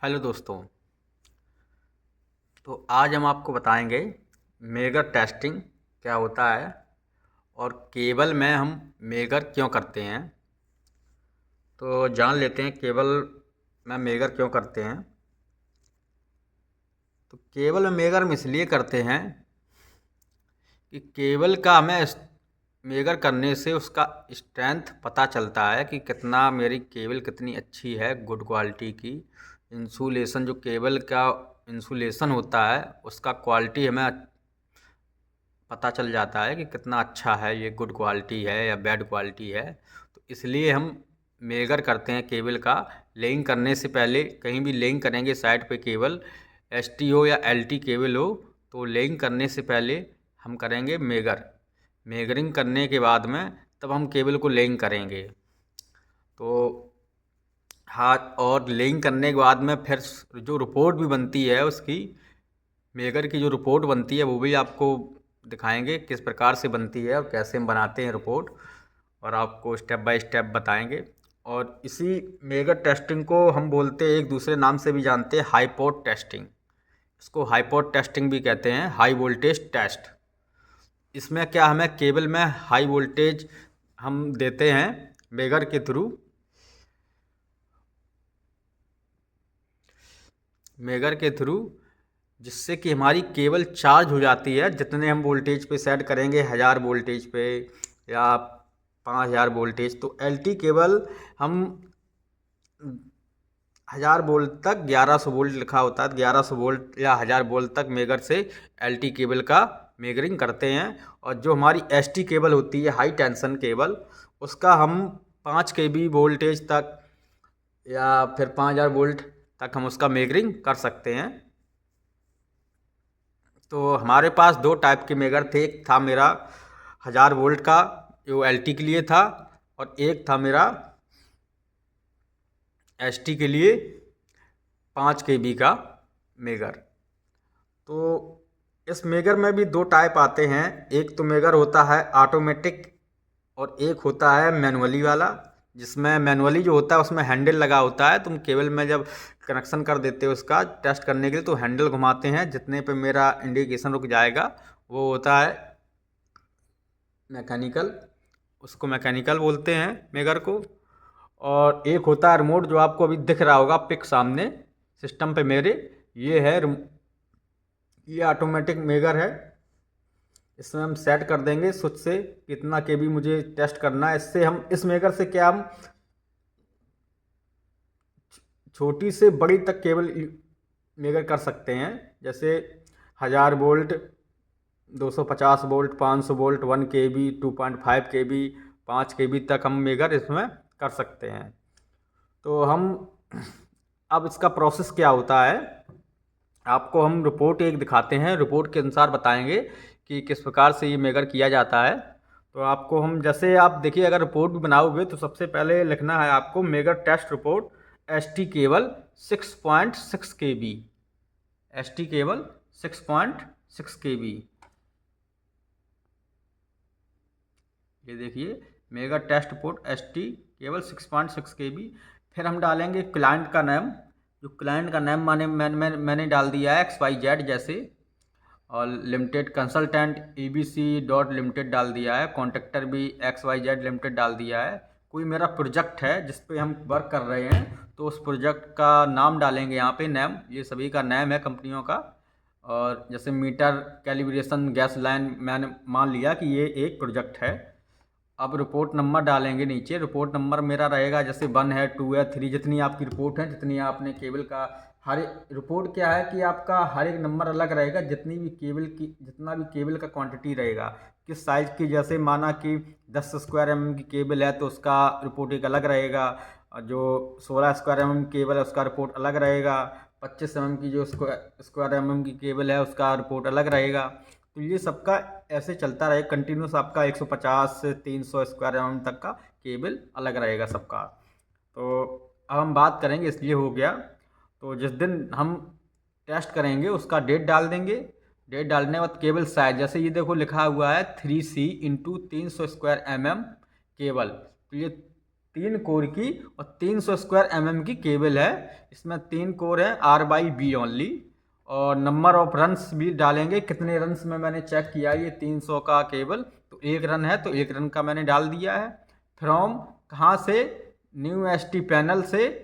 Hello दोस्तों। तो आज हम आपको बताएंगे मेगर टेस्टिंग क्या होता है और केबल में हम मेगर क्यों करते हैं। तो जान लेते हैं केबल में मेगर क्यों करते हैं। तो केबल में मेगर हम इसलिए करते हैं कि केबल का हमें मेगर करने से उसका स्ट्रेंथ पता चलता है कि कितना मेरी केबल कितनी अच्छी है, गुड क्वालिटी की। इंसुलेशन जो केबल का इंसुलेशन होता है उसका क्वालिटी हमें पता चल जाता है कि कितना अच्छा है, ये गुड क्वालिटी है या बैड क्वालिटी है। तो इसलिए हम मेजर करते हैं केबल का। लेइंग करने से पहले कहीं भी लेइंग करेंगे साइड पे केबल, एसटी हो या एलटी केबल हो, तो लेइंग करने से पहले हम करेंगे मेजरिंग करने के बाद में तब हम केबल को लेइंग करेंगे। तो हाँ, और लेइंग करने के बाद में फिर जो रिपोर्ट भी बनती है उसकी, मेगर की जो रिपोर्ट बनती है वो भी आपको दिखाएंगे किस प्रकार से बनती है और कैसे हम बनाते हैं रिपोर्ट, और आपको स्टेप बाय स्टेप बताएंगे। और इसी मेगर टेस्टिंग को हम बोलते हैं, एक दूसरे नाम से भी जानते हैं, हाईपोट टेस्टिंग। इसको हाईपोट टेस्टिंग भी कहते हैं, हाई वोल्टेज टेस्ट। इसमें क्या, हमें केबल में हाई वोल्टेज हम देते हैं मेगर के थ्रू। मेगर के थ्रू जिससे कि हमारी केबल चार्ज हो जाती है। जितने हम वोल्टेज पे सेट करेंगे, 1000 वोल्टेज पे या 5000 वोल्टेज, तो एलटी केबल हम 1000 वोल्ट तक, 1100 वोल्ट लिखा होता है, 1100 वोल्ट या 1000 वोल्ट तक मेगर से एलटी केबल का मेगरिंग करते हैं। और जो हमारी एसटी केबल होती है, हाई टेंशन केबल, उसका हम 5 kV वोल्टेज तक या फिर 5000 वोल्ट तक हम उसका मेगरिंग कर सकते हैं। तो हमारे पास दो टाइप के मेगर थे। एक था मेरा 1000 वोल्ट का, जो एलटी के लिए था, और एक था मेरा एसटी के लिए 5 kV का मेगर। तो इस मेगर में भी दो टाइप आते हैं। एक तो मेगर होता है ऑटोमेटिक और एक होता है मैनुअली वाला। जिसमें मैनुअली जो होता है उसमें हैंडल लगा होता है। तुम केबल में जब कनेक्शन कर देते हो उसका टेस्ट करने के लिए, तो हैंडल घुमाते हैं, जितने पे मेरा इंडिकेशन रुक जाएगा वो होता है मैकेनिकल। उसको मैकेनिकल बोलते हैं मेगर को। और एक होता है रिमोट, जो आपको अभी दिख रहा होगा पिक सामने सिस्टम पे मेरे, ये है ये ऑटोमेटिक मेगर है। इसमें हम सेट कर देंगे स्विच से कितना केबी मुझे टेस्ट करना है। इससे हम इस मेकर से क्या, हम छोटी से बड़ी तक केबल मेगर कर सकते हैं। जैसे 1000 volt, 250 volt, 500 volt, 1 kV, 2.5 kV, 5 kV तक हम मेगर इसमें कर सकते हैं। तो हम अब इसका प्रोसेस क्या होता है, आपको हम रिपोर्ट एक दिखाते हैं, रिपोर्ट के अनुसार बताएंगे कि किस प्रकार से ये मेगर किया जाता है। तो आपको हम, जैसे आप देखिए, अगर रिपोर्ट भी बनाओगे तो सबसे पहले लिखना है आपको megger test report ST cable 6.6 kV, ST cable 6.6 kV। ये देखिए, mega test report ST cable 6.6 kV। फिर हम डालेंगे क्लाइंट का नाम। जो क्लाइंट का नाम मैंने डाल दिया है XYZ जैसे, और limited consultant EBC dot limited डाल दिया है, कॉन्ट्रैक्टर भी XYZ लिमिटेड डाल दिया है। कोई मेरा प्रोजेक्ट है जिस पे हम वर्क कर रहे हैं, तो उस प्रोजेक्ट का नाम डालेंगे यहाँ पे, नेम, ये सभी का नेम है कंपनियों का। और जैसे मीटर कैलिब्रेशन गैस लाइन, मैंने मान लिया कि ये एक प्रोजेक्ट है। अब रिपोर्ट नंबर डालेंगे नीचे। रिपोर्ट नंबर मेरा रहेगा जैसे 1 है, 2 है, 3, जितनी आपकी रिपोर्ट है, जितनी आपने केबल का, हर रिपोर्ट क्या है कि आपका हर एक नंबर अलग रहेगा। जितनी भी केबल की, जितना भी केबल का क्वांटिटी रहेगा, किस साइज़ की, जैसे माना कि 10 स्क्वायर की केबल है तो उसका रिपोर्ट एक अलग रहेगा। और जो 16 स्क्वायर केबल है उसका रिपोर्ट अलग रहेगा। 25 की जो स्क्वायर की केबल है उसका रिपोर्ट अलग रहेगा। तो ये सबका ऐसे चलता रहे कंटिन्यूस, आपका 150 से 300 स्क्वायर तक का केबल अलग रहेगा सबका। तो अब हम बात करेंगे, इसलिए हो गया। तो जिस दिन हम टेस्ट करेंगे उसका डेट डाल देंगे। डेट डालने के बाद केबल साइज, जैसे ये देखो लिखा हुआ है 3C इंटू 300 स्क्वायर केबल। तो ये 3 कोर की और 300 स्क्वायर mm की केबल है। इसमें 3 कोर है, R/B ओनली। और नंबर ऑफ रन्स भी डालेंगे, कितने रन्स में मैंने चेक किया ये 300 का केबल, तो 1 रन है तो 1 रन का मैंने डाल दिया है। फ्रॉम कहाँ से, न्यू ST पैनल से।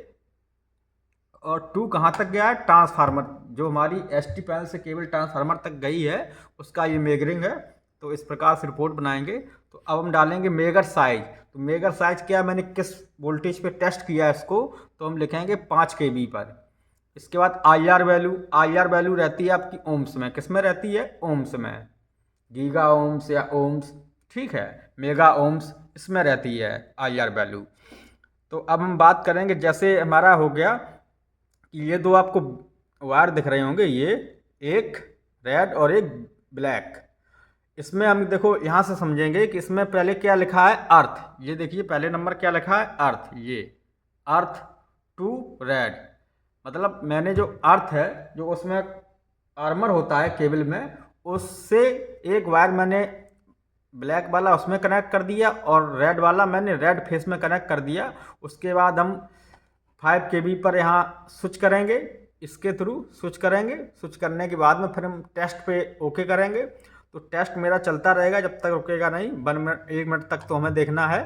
और 2 कहाँ तक गया है, ट्रांसफार्मर, जो हमारी ST पैनल से केबल ट्रांसफार्मर तक गई है उसका ये मेजरिंग है। तो इस प्रकार से रिपोर्ट बनाएंगे। तो अब हम डालेंगे मेगर साइज। तो मेगर साइज क्या, मैंने किस वोल्टेज पे टेस्ट किया है इसको, तो हम लिखेंगे 5 kV पर। इसके बाद आई आर वैल्यू रहती है आपकी ओम्स में, किस में रहती है, ओम्स में, गीगा ओम्स या ओम्स, ठीक है, मेगा ओम्स, इसमें रहती है IR वैल्यू। तो अब हम बात करेंगे, जैसे हमारा हो गया कि ये दो आपको वायर दिख रहे होंगे, ये एक रेड और एक ब्लैक। इसमें हम देखो यहाँ से समझेंगे कि इसमें पहले क्या लिखा है, अर्थ। ये देखिए पहले नंबर क्या लिखा है, अर्थ। ये अर्थ टू रेड, मतलब मैंने जो अर्थ है, जो उसमें आर्मर होता है केबल में, उससे एक वायर मैंने ब्लैक वाला उसमें कनेक्ट कर दिया और रेड वाला मैंने रेड फेस में कनेक्ट कर दिया। उसके बाद हम 5 kV पर यहाँ स्विच करेंगे, इसके थ्रू स्विच करेंगे। स्विच करने के बाद में फिर हम टेस्ट पे ओके करेंगे। तो टेस्ट मेरा चलता रहेगा जब तक रुकेगा नहीं, 1 मिनट 1 मिनट तक तो हमें देखना है।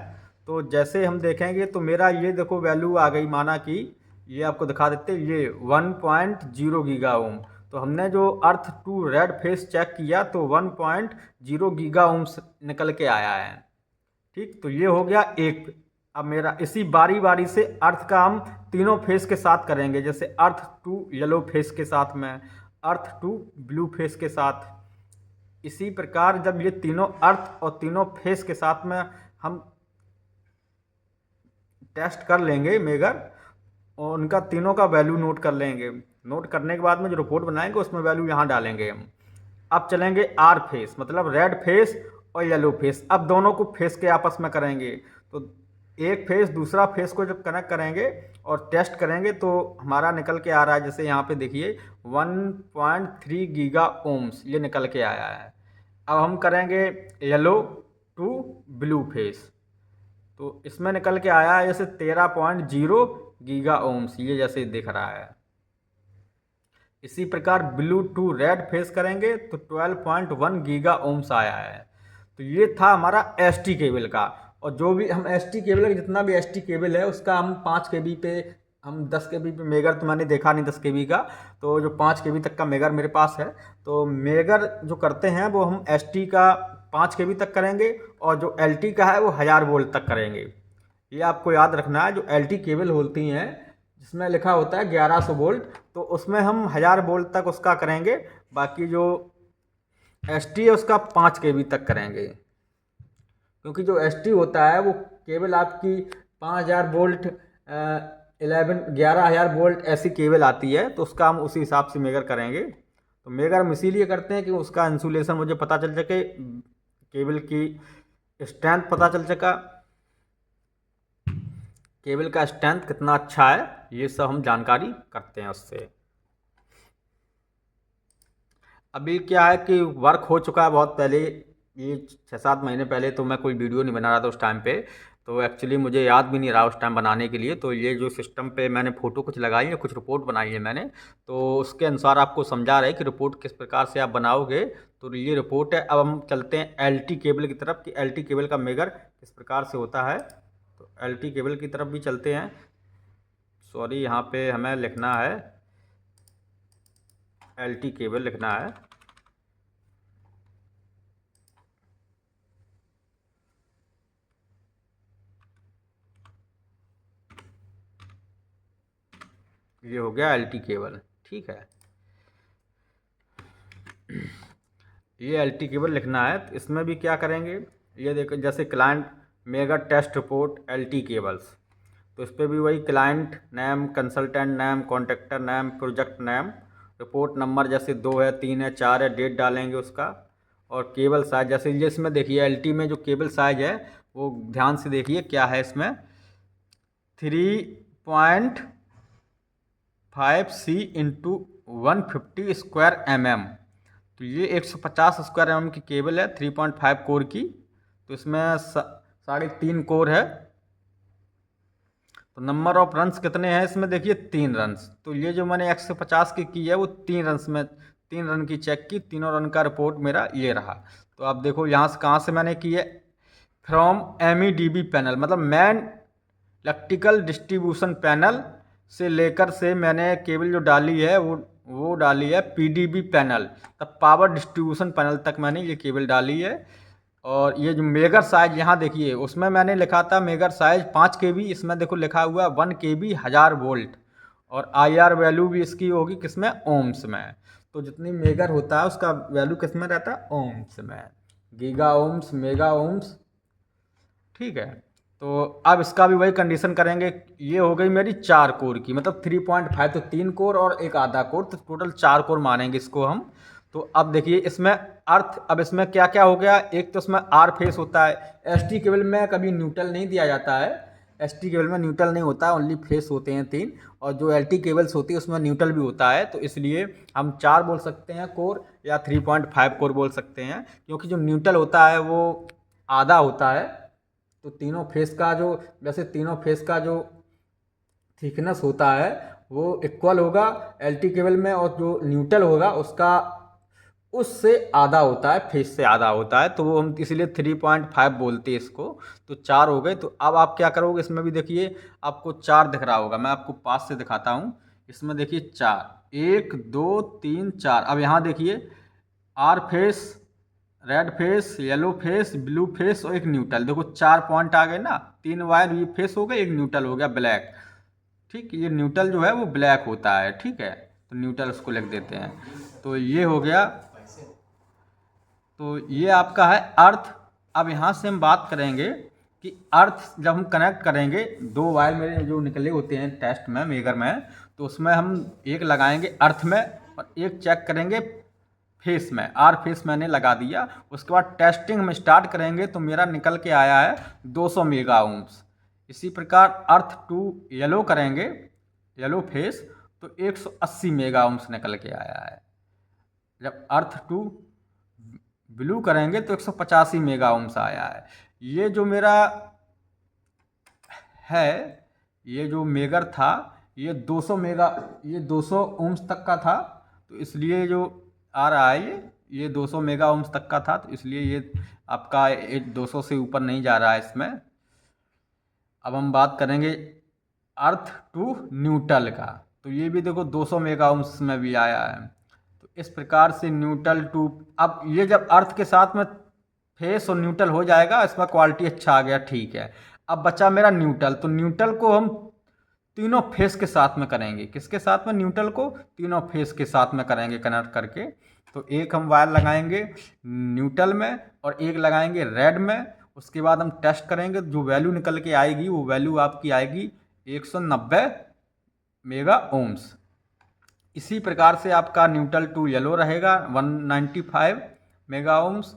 तो जैसे हम देखेंगे तो मेरा ये देखो वैल्यू आ गई, माना कि ये आपको दिखा देते, ये 1.0 गीगा ओम। तो हमने जो earth to red phase check किया तो 1.0 गीगा ओम्स निकल के आया है। ठीक, तो ये हो गया एक। अब मेरा इसी बारी बारी से अर्थ का हम तीनों फेस के साथ करेंगे, जैसे अर्थ टू येलो फेस के साथ में, अर्थ टू ब्लू फेस के साथ। इसी प्रकार जब ये तीनों अर्थ और तीनों फेस के साथ में हम टेस्ट कर लेंगे मेगर, और उनका तीनों का वैल्यू नोट कर लेंगे। नोट करने के बाद में जो रिपोर्ट बनाएंगे उसमें वैल्यू यहाँ डालेंगे हम। अब चलेंगे आर फेस, मतलब रेड फेस और येलो फेस। अब दोनों को फेस के आपस में करेंगे। तो एक फेस दूसरा फेस को जब कनेक्ट करेंगे और टेस्ट करेंगे तो हमारा निकल के आ रहा है, जैसे यहाँ पे देखिए 1.3 गीगा ओम्स ये निकल के आया है। अब हम करेंगे येलो टू ब्लू फेस, तो इसमें निकल के आया है जैसे 13.0 गीगा ओम्स, ये जैसे दिख रहा है। इसी प्रकार ब्लू टू रेड फेस करेंगे तो 12.1 गीगा ओम्स आया है। तो ये था हमारा ST केबल का। और जो भी हम ST केबल, जितना भी ST केबल है उसका हम 5 kV पे, हम 10 kV पे मेगर तो मैंने देखा नहीं 10 kV का, तो जो 5 kV तक का मेगर मेरे पास है। तो मेगर जो करते हैं वो हम ST का 5 kV तक करेंगे, और जो LT का है वो 1000 वोल्ट तक करेंगे। ये आपको याद रखना है, जो LT केबल होती हैं जिसमें लिखा होता है 1100 वोल्ट, तो उसमें हम 1000 वोल्ट तक उसका करेंगे। बाकी जो ST है उसका 5 kV तक करेंगे, क्योंकि जो ST होता है वो केबल आपकी 5000 वोल्ट 11,000 वोल्ट ऐसी केबल आती है, तो उसका हम उसी हिसाब से मेगर करेंगे। तो मेगर हम इसीलिए करते हैं कि उसका इंसुलेशन मुझे पता चल सके, केबल की स्ट्रेंथ पता चल सका, केबल का स्ट्रेंथ कितना अच्छा है, ये सब हम जानकारी करते हैं उससे। अभी क्या है कि वर्क हो चुका है बहुत पहले, ये 6-7 महीने पहले तो मैं कोई वीडियो नहीं बना रहा था उस टाइम पे, तो एक्चुअली मुझे याद भी नहीं रहा उस टाइम बनाने के लिए। तो ये जो सिस्टम पे मैंने फ़ोटो कुछ लगाई है, कुछ रिपोर्ट बनाई है मैंने, तो उसके अनुसार आपको समझा रहे कि रिपोर्ट किस प्रकार से आप बनाओगे। तो ये रिपोर्ट है। अब हम चलते हैं LT केबल की तरफ कि LT केबल का मेगर किस प्रकार से होता है। तो LT केबल की तरफ भी चलते हैं। सॉरी, यहाँ पे हमें लिखना है LT केबल लिखना है। ये हो गया LT केबल, ठीक है। ये LT केबल लिखना है। तो इसमें भी क्या करेंगे, ये देखो जैसे client mega test report LT cables, तो इस पर भी वही client name, consultant name, contractor name, project name, report number जैसे 2 है, 3 है, 4 है, डेट डालेंगे उसका। और केबल साइज, जैसे ये इसमें देखिए LT में जो केबल साइज है वो ध्यान से देखिए क्या है इसमें, 3.5C इंटू 150 स्क्वायर mm। तो ये 150 स्क्वायर mm की केबल है, 3.5 कोर की। तो इसमें 3.5 कोर है, तो नंबर ऑफ रन्स कितने हैं इसमें देखिए 3 रन्स। तो ये जो मैंने 150 की है वो 3 रन्स में 3 रन की चेक की, तीनों रन का रिपोर्ट मेरा ये रहा। तो आप देखो यहाँ से कहाँ से मैंने की है, फ्रॉम MEDB पैनल, मतलब मैन इलेक्ट्रिकल डिस्ट्रीब्यूशन पैनल से लेकर से मैंने केबल जो डाली है वो डाली है PDB पैनल, तब पावर डिस्ट्रीब्यूशन पैनल तक मैंने ये केबल डाली है। और ये जो मेगर साइज यहाँ देखिए, उसमें मैंने लिखा था मेगर साइज 5 KB, इसमें देखो लिखा हुआ है 1 KB 1000 वोल्ट, और IR वैल्यू भी इसकी होगी किसमें, ओम्स में। तो जितनी मेगर होता है उसका वैल्यू किस में रहता है, ओम्स में, गीगा ओम्स, मेगा ओम्स, ठीक है। तो अब इसका भी वही कंडीशन करेंगे। ये हो गई मेरी 4 कोर की, मतलब 3.5, तो 3 कोर और एक आधा कोर, तो टोटल 4 कोर मानेंगे इसको हम। तो अब देखिए इसमें अर्थ, अब इसमें क्या क्या हो गया, एक तो इसमें आर फेस होता है। ST केबल में कभी न्यूट्रल नहीं दिया जाता है, ST केबल में न्यूट्रल नहीं होता है, ओनली फेस होते हैं 3। और जो LT केबल्स होती है उसमें न्यूट्रल भी होता है, तो इसलिए हम 4 बोल सकते हैं कोर, या 3.5 कोर बोल सकते हैं, क्योंकि जो न्यूट्रल होता है वो आधा होता है। तो तीनों फेस का जो, वैसे तीनों फेस का जो थिकनेस होता है वो इक्वल होगा LT केबल में, और जो न्यूट्रल होगा उसका उससे आधा होता है, फेस से आधा होता है, तो वो हम इसलिए 3.5 बोलते हैं इसको। तो 4 हो गए। तो अब आप क्या करोगे, इसमें भी देखिए आपको 4 दिख रहा होगा, मैं आपको पास से दिखाता हूँ। इसमें देखिए 4, 1 2 3 4। अब यहाँ देखिए R phase, red phase, yellow phase, blue phase और एक न्यूट्रल, देखो 4 पॉइंट आ गए ना, 3 वायर ये फेस हो गए, एक न्यूट्रल हो गया ब्लैक, ठीक। ये न्यूट्रल जो है वो ब्लैक होता है, ठीक है, तो न्यूट्रल उसको लिख देते हैं। तो ये हो गया, तो ये आपका है अर्थ। अब यहाँ से हम बात करेंगे कि अर्थ जब हम कनेक्ट करेंगे, 2 वायर मेरे जो निकले होते हैं टेस्ट में, मेगर में, तो उसमें हम एक लगाएंगे अर्थ में और एक चेक करेंगे फेस में। आर फेस मैंने लगा दिया। उसके बाद टेस्टिंग हम स्टार्ट करेंगे तो मेरा निकल के आया है 200 मेगा ओम्स। इसी प्रकार अर्थ टू येलो करेंगे, येलो फेस, तो 180 मेगा ओम्स निकल के आया है। जब अर्थ टू ब्लू करेंगे तो 185 मेगा ओम्स आया है। ये जो मेरा है, ये जो मेगर था ये 200 ओम्स तक का था, तो इसलिए जो आ रहा है ये 200 मेगा ओम्स तक का था, तो इसलिए ये आपका 200 से ऊपर नहीं जा रहा है इसमें। अब हम बात करेंगे अर्थ टू न्यूट्रल का, तो ये भी देखो 200 मेगा ओम्स में भी आया है। तो इस प्रकार से न्यूट्रल टू, अब ये जब अर्थ के साथ में फेस और न्यूट्रल हो जाएगा, इसमें क्वालिटी अच्छा आ गया, ठीक है। अब बचा मेरा न्यूट्रल, तो न्यूट्रल को हम तीनों फेस के साथ में करेंगे। किसके साथ में, न्यूट्रल को तीनों फेस के साथ में करेंगे कनेक्ट करके। तो एक हम वायर लगाएंगे न्यूट्रल में और एक लगाएंगे रेड में। उसके बाद हम टेस्ट करेंगे, जो वैल्यू निकल के आएगी वो वैल्यू आपकी आएगी 190 मेगा ओम्स। इसी प्रकार से आपका न्यूट्रल टू येलो रहेगा 195 मेगा ओम्स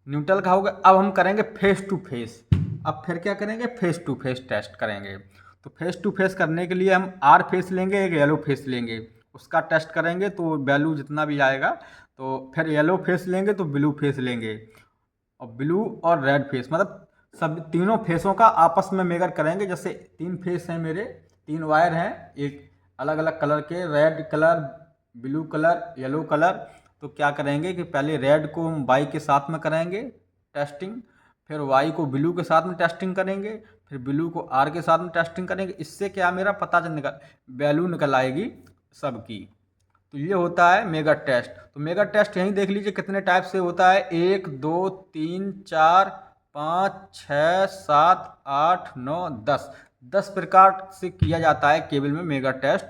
न्यूट्रल का होगा। अब हम करेंगे फेस टू फेस। अब फिर क्या करेंगे, फेस टू फेस टेस्ट करेंगे। तो फेस टू फेस करने के लिए हम आर फेस लेंगे, एक येलो फेस लेंगे, उसका टेस्ट करेंगे तो वैल्यू जितना भी आएगा। तो फिर येलो फेस लेंगे तो ब्लू फेस लेंगे, और ब्लू और रेड फेस, मतलब सब तीनों फेसों का आपस में मेजर करेंगे। जैसे 3 फेस हैं मेरे, 3 वायर हैं, एक अलग अलग कलर के, red colour, blue colour, yellow colour. तो क्या करेंगे कि पहले रेड को हम वाई के साथ में करेंगे टेस्टिंग, फिर वाई को ब्लू के साथ में टेस्टिंग करेंगे, फिर ब्लू को आर के साथ में टेस्टिंग करेंगे। इससे क्या मेरा पता चल निकल वैल्यू निकल आएगी सबकी। तो ये होता है मेगा टेस्ट। तो मेगा टेस्ट यहीं देख लीजिए कितने टाइप से होता है, 1 2 3 4 5 6 7 8 9 10 प्रकार से किया जाता है केबल में मेगा टेस्ट,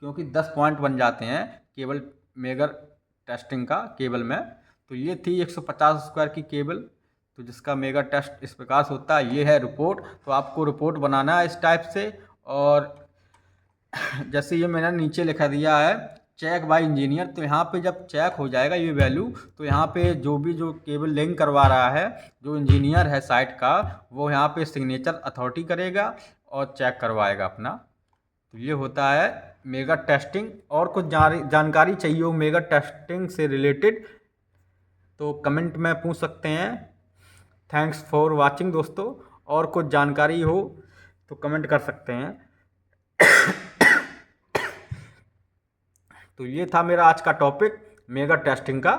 क्योंकि 10 पॉइंट बन जाते हैं केबल मेगर टेस्टिंग का केबल में। तो ये थी 150 स्क्वायर की केबल, तो जिसका मेगा टेस्ट इस प्रकार से होता है। ये है रिपोर्ट। तो आपको रिपोर्ट बनाना है इस टाइप से। और जैसे ये मैंने नीचे लिखा दिया है चेक बाय इंजीनियर, तो यहाँ पे जब चेक हो जाएगा ये वैल्यू, तो यहाँ पे जो केबल लिंक करवा रहा है, जो इंजीनियर है साइट का, वो यहाँ पे सिग्नेचर अथॉरिटी करेगा और चेक करवाएगा अपना। तो ये होता है मेगा टेस्टिंग। और कुछ जानकारी चाहिए हो मेगा टेस्टिंग से रिलेटेड तो कमेंट में पूछ सकते हैं। थैंक्स फॉर वाचिंग दोस्तों। और कुछ जानकारी हो तो कमेंट कर सकते हैं। तो ये था मेरा आज का टॉपिक मेगा टेस्टिंग का।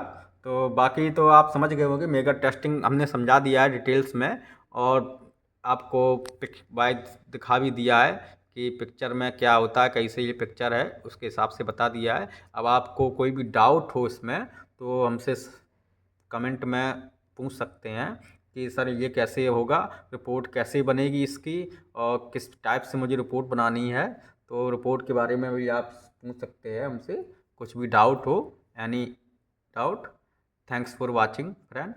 तो बाकी तो आप समझ गए होंगे, मेगा टेस्टिंग हमने समझा दिया है डिटेल्स में, और आपको पिक वाइज दिखा भी दिया है कि पिक्चर में क्या होता है, कैसे ये पिक्चर है, उसके हिसाब से बता दिया है। अब आपको कोई भी डाउट हो इसमें तो हमसे कमेंट में पूछ सकते हैं कि सर ये कैसे होगा, रिपोर्ट कैसे बनेगी इसकी, और किस टाइप से मुझे रिपोर्ट बनानी है। तो रिपोर्ट के बारे में भी आप पूछ सकते हैं हमसे, कुछ भी डाउट हो, any doubt. Thanks for watching friend.